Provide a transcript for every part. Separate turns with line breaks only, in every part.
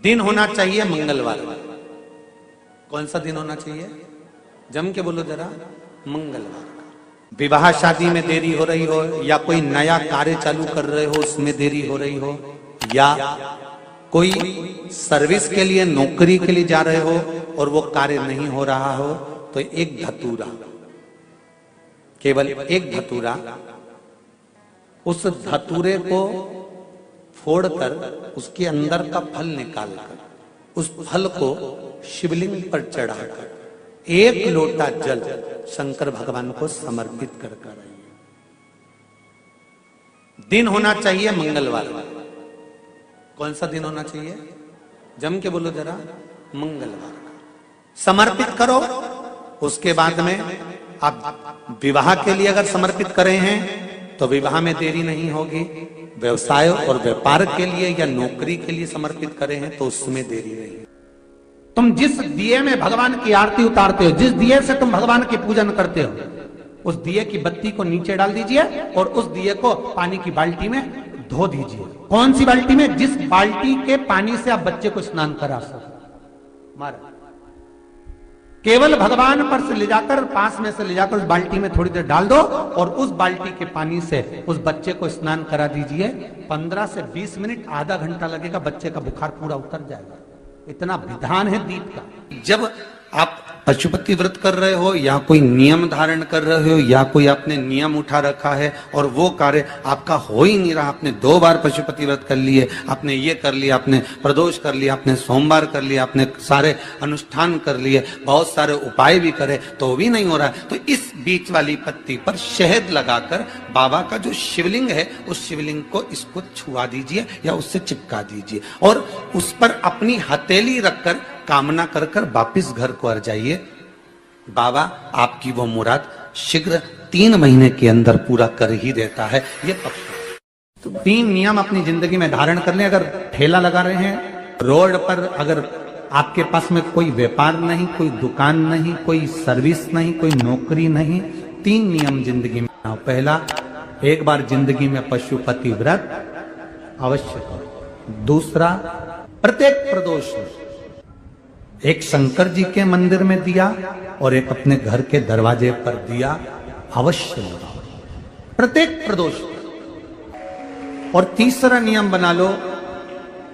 दिन होना चाहिए मंगलवार। कौन सा दिन होना चाहिए? जम के बोलो जरा। मंगलवार का। विवाह शादी में देरी हो रही हो, या कोई नया कार्य चालू कर रहे हो उसमें देरी हो रही हो, या कोई सर्विस के लिए नौकरी के लिए जा रहे हो और वो कार्य नहीं हो रहा हो, तो एक धतूरा, केवल एक धतूरा, उस धतूरे को फोड़कर उसके अंदर का फल निकालकर उस फल को शिवलिंग पर चढ़ाकर एक लोटा जल शंकर भगवान को समर्पित कर आइए। दिन होना चाहिए मंगलवार। कौन सा दिन होना चाहिए? जम के बोलो जरा। मंगलवार का समर्पित करो। उसके बाद में आप विवाह के लिए अगर समर्पित करे हैं तो विवाह में देरी नहीं होगी। व्यवसाय और व्यापार के लिए या नौकरी के लिए समर्पित करे हैं तो उसमें देरी नहीं। तुम जिस दिए में भगवान की आरती उतारते हो, जिस दिए से तुम भगवान की पूजन करते हो, उस दिए की बत्ती को नीचे डाल दीजिए और उस दिए को पानी की बाल्टी में धो दीजिए। कौन सी बाल्टी में? जिस बाल्टी के पानी से आप बच्चे को स्नान करा सको। मारा केवल भगवान पर से ले जाकर, पास में से ले जाकर उस बाल्टी में थोड़ी देर डाल दो और उस बाल्टी के पानी से उस बच्चे को स्नान करा दीजिए। 15 से 20 मिनट, आधा घंटा लगेगा, बच्चे का बुखार पूरा उतर जाएगा। इतना विधान है दीप का। जब आप पशुपति व्रत कर रहे हो या कोई नियम धारण कर रहे हो या कोई आपने नियम उठा रखा है और वो कार्य आपका हो ही नहीं रहा, आपने 2 बार पशुपति व्रत कर लिए, आपने ये कर लिया, आपने प्रदोष कर लिया, आपने सोमवार कर लिया, आपने सारे अनुष्ठान कर लिए, बहुत सारे उपाय भी करे तो भी नहीं हो रहा है, तो इस बीच वाली पत्ती पर शहद लगाकर बाबा का जो शिवलिंग है उस शिवलिंग को इसको छुआ दीजिए या उससे चिपका दीजिए और उस पर अपनी हथेली रखकर कामना कर कर वापिस घर को आ जाइए। बाबा आपकी वो मुराद शीघ्र 3 महीने के अंदर पूरा कर ही देता है। ये पक्का। तो 3 नियम अपनी जिंदगी में धारण कर लें। अगर ठेला लगा रहे हैं रोड पर, अगर आपके पास में कोई व्यापार नहीं, कोई दुकान नहीं, कोई सर्विस नहीं, कोई नौकरी नहीं, 3 नियम जिंदगी में। पहला, एक बार जिंदगी में पशुपति व्रत अवश्य करो। दूसरा, प्रत्येक प्रदोष एक शंकर जी के मंदिर में दिया और एक अपने घर के दरवाजे पर दिया अवश्य लगाओ, प्रत्येक प्रदोष। और तीसरा नियम बना लो,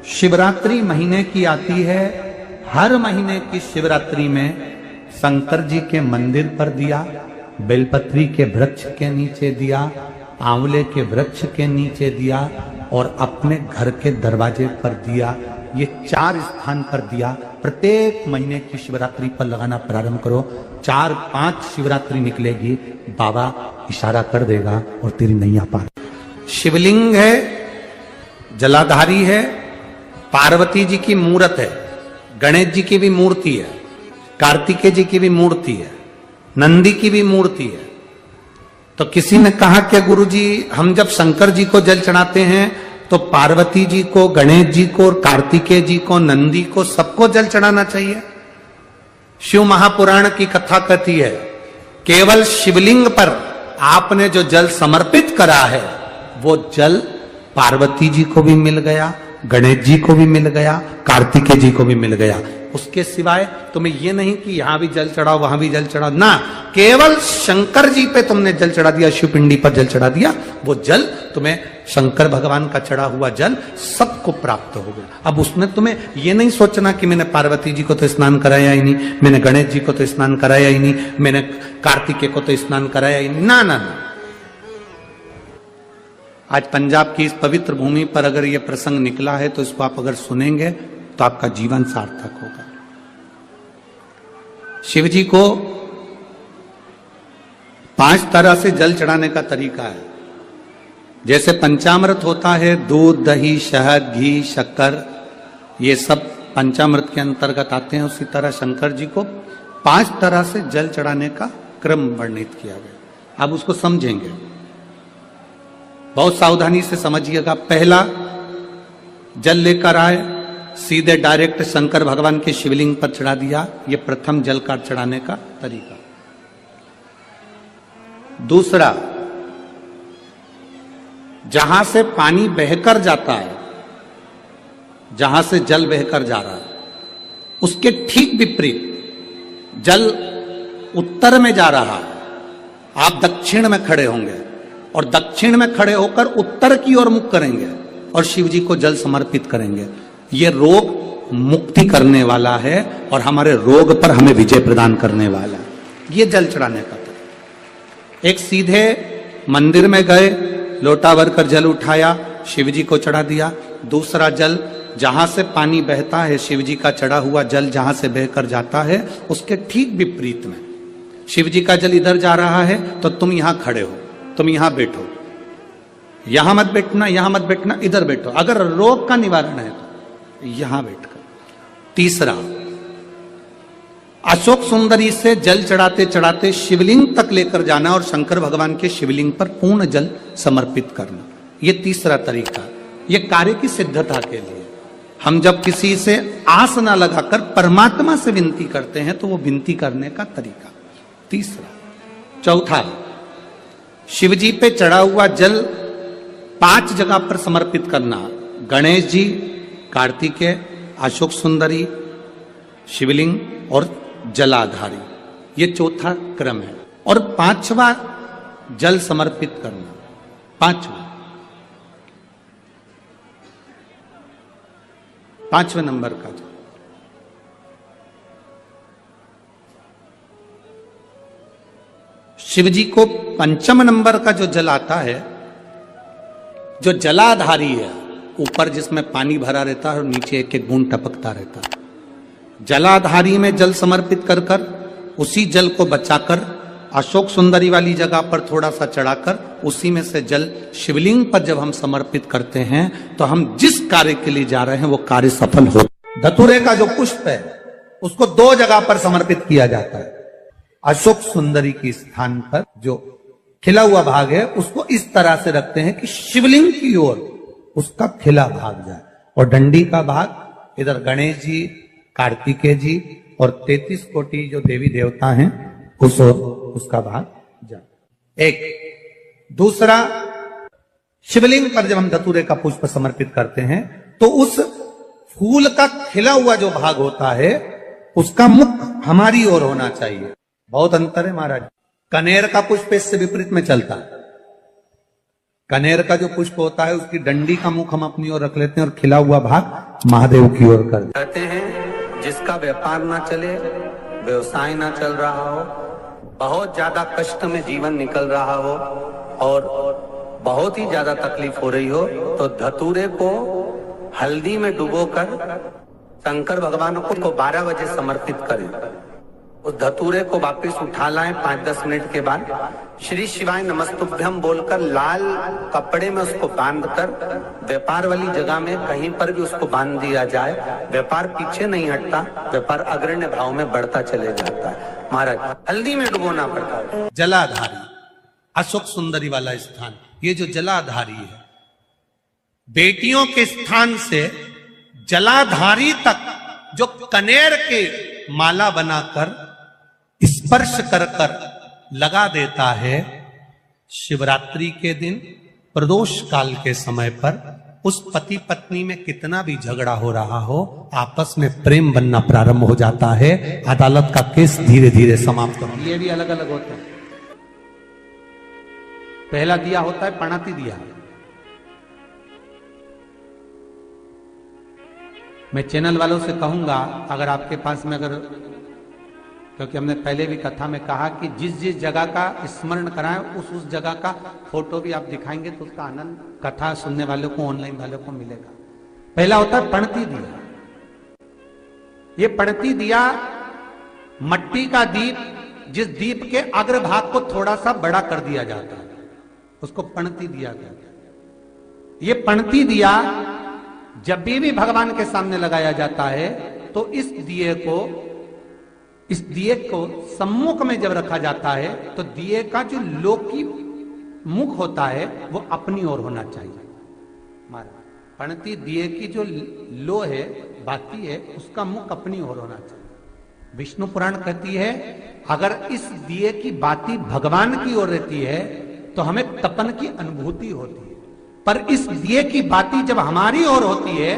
शिवरात्रि महीने की आती है, हर महीने की शिवरात्रि में शंकर जी के मंदिर पर दिया, बेलपत्री के वृक्ष के नीचे दिया, आंवले के वृक्ष के नीचे दिया और अपने घर के दरवाजे पर दिया। ये 4 स्थान पर दिया। प्रत्येक महीने की शिवरात्रि पर लगाना प्रारंभ करो। 4-5 शिवरात्रि निकलेगी, बाबा इशारा कर देगा और तेरी नैया पार। शिवलिंग है, जलाधारी है, पार्वती जी की मूर्त है, गणेश जी की भी मूर्ति है, कार्तिकेय जी की भी मूर्ति है, नंदी की भी मूर्ति है। तो किसी ने कहा कि गुरुजी हम जब शंकर जी को जल चढ़ाते हैं तो पार्वती जी को, गणेश जी को और कार्तिकेय जी को, नंदी को, सबको जल चढ़ाना चाहिए। शिव महापुराण की कथा कहती है केवल शिवलिंग पर आपने जो जल समर्पित करा है वो जल पार्वती जी को भी मिल गया, गणेश जी को भी मिल गया, कार्तिकेय जी को भी मिल गया। उसके सिवाय तुम्हें ये नहीं कि यहां भी जल चढ़ाओ वहां भी जल चढ़ाओ, ना, केवल शंकर जी पे तुमने जल चढ़ा दिया, शिव पिंडी पर जल चढ़ा दिया, वो जल तुम्हें शंकर भगवान का चढ़ा हुआ जल सबको प्राप्त हो गया। अब उसमें तुम्हें ये नहीं सोचना कि मैंने पार्वती जी को तो स्नान कराया ही नहीं, मैंने गणेश जी को तो स्नान कराया ही नहीं, मैंने कार्तिकेय को तो स्नान कराया ही नहीं, ना ना ना। आज पंजाब की इस पवित्र भूमि पर अगर ये प्रसंग निकला है तो इसको आप अगर सुनेंगे तो आपका जीवन सार्थक होगा। शिव जी को 5 तरह से जल चढ़ाने का तरीका है। जैसे पंचामृत होता है, दूध, दही, शहद, घी, शक्कर, ये सब पंचामृत के अंतर्गत आते हैं, उसी तरह शंकर जी को 5 तरह से जल चढ़ाने का क्रम वर्णित किया गया। अब उसको समझेंगे, बहुत सावधानी से समझिएगा। पहला, जल लेकर आए, सीधे डायरेक्ट शंकर भगवान के शिवलिंग पर चढ़ा दिया, ये प्रथम जल का चढ़ाने का तरीका। दूसरा, जहां से पानी बहकर जाता है जहां से जल बहकर जा रहा है, उसके ठीक विपरीत जल उत्तर में जा रहा है, आप दक्षिण में खड़े होंगे और दक्षिण में खड़े होकर उत्तर की ओर मुख करेंगे और शिव जी को जल समर्पित करेंगे। ये रोग मुक्ति करने वाला है और हमारे रोग पर हमें विजय प्रदान करने वाला है। ये जल चढ़ाने का तरीका। एक सीधे मंदिर में गए, लोटा भर कर जल उठाया, शिव जी को चढ़ा दिया। दूसरा जल जहां से पानी बहता है, शिव जी का चढ़ा हुआ जल जहां से बहकर जाता है, उसके ठीक विपरीत में शिव जी का जल इधर जा रहा है तो तुम यहां खड़े हो, तुम यहां बैठो, यहां मत बैठना, यहां मत बैठना, इधर बैठो। अगर रोग का निवारण है तो यहां बैठकर। तीसरा, अशोक सुंदरी से जल चढ़ाते चढ़ाते शिवलिंग तक लेकर जाना और शंकर भगवान के शिवलिंग पर पूर्ण जल समर्पित करना। यह तीसरा तरीका, यह कार्य की सिद्धता के लिए। हम जब किसी से आस ना लगाकर परमात्मा से विनती करते हैं तो वो विनती करने का तरीका तीसरा। चौथा, शिव जी पे चढ़ा हुआ जल 5 जगह पर समर्पित करना। गणेश जी, कार्तिकेय, अशोक सुंदरी, शिवलिंग और जलाधारी, ये चौथा क्रम है। और 5वां जल समर्पित करना, 5वें नंबर का जल। शिव जी को 5 नंबर का जो जल आता है, जो जलाधारी है, ऊपर जिसमें पानी भरा रहता है और नीचे एक एक बूंद टपकता रहता है, जलाधारी में जल समर्पित कर कर उसी जल को बचाकर अशोक सुंदरी वाली जगह पर थोड़ा सा चढ़ाकर उसी में से जल शिवलिंग पर जब हम समर्पित करते हैं तो हम जिस कार्य के लिए जा रहे हैं वो कार्य सफल हो। धतूरे का जो पुष्प है उसको 2 जगह पर समर्पित किया जाता है। अशोक सुंदरी के स्थान पर जो खिला हुआ भाग है उसको इस तरह से रखते हैं कि शिवलिंग की ओर उसका खिला भाग जाए, और डंडी का भाग इधर गणेश जी, कार्तिकेय जी और 33 कोटि जो देवी देवता हैं उस ओर उसका भाग जाए। एक दूसरा, शिवलिंग पर जब हम धतूरे का पुष्प समर्पित करते हैं तो उस फूल का खिला हुआ जो भाग होता है उसका मुख हमारी ओर होना चाहिए। बहुत अंतर है महाराज। कनेर का पुष्प इससे विपरीत में चलता है। कनेर का जो पुष्प होता है उसकी डंडी का मुख हम अपनी ओर रख लेते हैं और खिला हुआ भाग महादेव की ओर कर देते हैं।
कहते हैं जिसका व्यापार ना चले, व्यवसाय ना चल रहा हो, बहुत ज्यादा कष्ट में जीवन निकल रहा हो और बहुत ही ज्यादा तकलीफ हो रही हो, तो धतूरे को हल्दी में डुबोकर शंकर भगवान को 12 बजे समर्पित करें। उस धतूरे को वापस उठा लाएं 5-10 मिनट के बाद, श्री शिवाय नमस्तुभ्यम बोलकर लाल कपड़े में उसको बांधकर व्यापार वाली जगह में कहीं पर भी उसको बांध दिया जाए। व्यापार पीछे नहीं हटता, व्यापार अग्रण्य भाव में बढ़ता चले जाता है। महाराज, हल्दी में डुबोना पड़ता है।
जलाधारी, अशोक सुंदरी वाला स्थान, ये जो जलाधारी है, बेटियों के स्थान से जलाधारी तक जो कनेर के माला बनाकर स्पर्श कर कर लगा देता है, शिवरात्रि के दिन प्रदोष काल के समय पर उस पति पत्नी में कितना भी झगड़ा हो रहा हो, आपस में प्रेम बनना प्रारंभ हो जाता है। अदालत का केस धीरे धीरे समाप्त हो। ये भी अलग अलग होता है। पहला दिया होता है पणाती दिया। मैं चैनल वालों से कहूंगा, अगर आपके पास में अगर, क्योंकि हमने पहले भी कथा में कहा कि जिस जिस जगह का स्मरण कराएं उस जगह का फोटो भी आप दिखाएंगे तो उसका आनंद कथा सुनने वालों को, ऑनलाइन वालों को मिलेगा। पहला होता है पणती दिया। ये पणती दिया मट्टी का दीप, जिस दीप के अग्रभाग को थोड़ा सा बड़ा कर दिया जाता है, उसको पणती दिया कहते हैं। ये पणती दिया जब भी भगवान के सामने लगाया जाता है तो इस दिए को सम्मुख में जब रखा जाता है तो दिए का जो लोकी मुख होता है वो अपनी ओर होना चाहिए। पणती दिए की जो लो है, बाती है, उसका मुख अपनी ओर होना चाहिए। विष्णु पुराण कहती है अगर इस दिए की बाती भगवान की ओर रहती है तो हमें तपन की अनुभूति होती है, पर इस दिए की बाती जब हमारी ओर होती है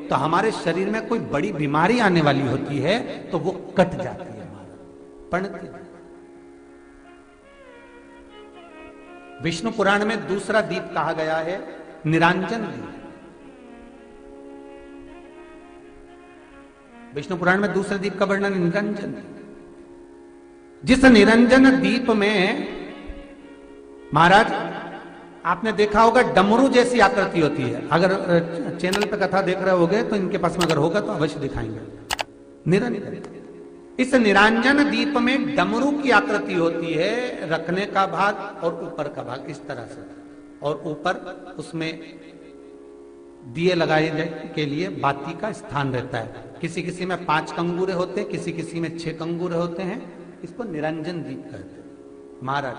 तो हमारे शरीर में कोई बड़ी बीमारी आने वाली होती है तो वो कट जाती है, हमारा पड़ती है। विष्णु पुराण में दूसरा दीप कहा गया है निरंजन दीप। विष्णु पुराण में दूसरे दीप का वर्णन निरंजन दीप। जिस निरंजन दीप में महाराज आपने देखा होगा डमरू जैसी आकृति होती है। अगर चैनल पे कथा देख रहे होगे तो इनके पास में अगर होगा तो अवश्य दिखाएंगे। निरंजन, इस निरंजन दीप में डमरू की आकृति होती है, रखने का भाग और ऊपर का भाग इस तरह से, और ऊपर उसमें दिए लगाए के लिए बाती का स्थान रहता है। किसी किसी में 5 कंगूरे होते हैं, किसी किसी में 6 कंगूरे होते हैं। इसको निरंजन दीप कहते हैं महाराज।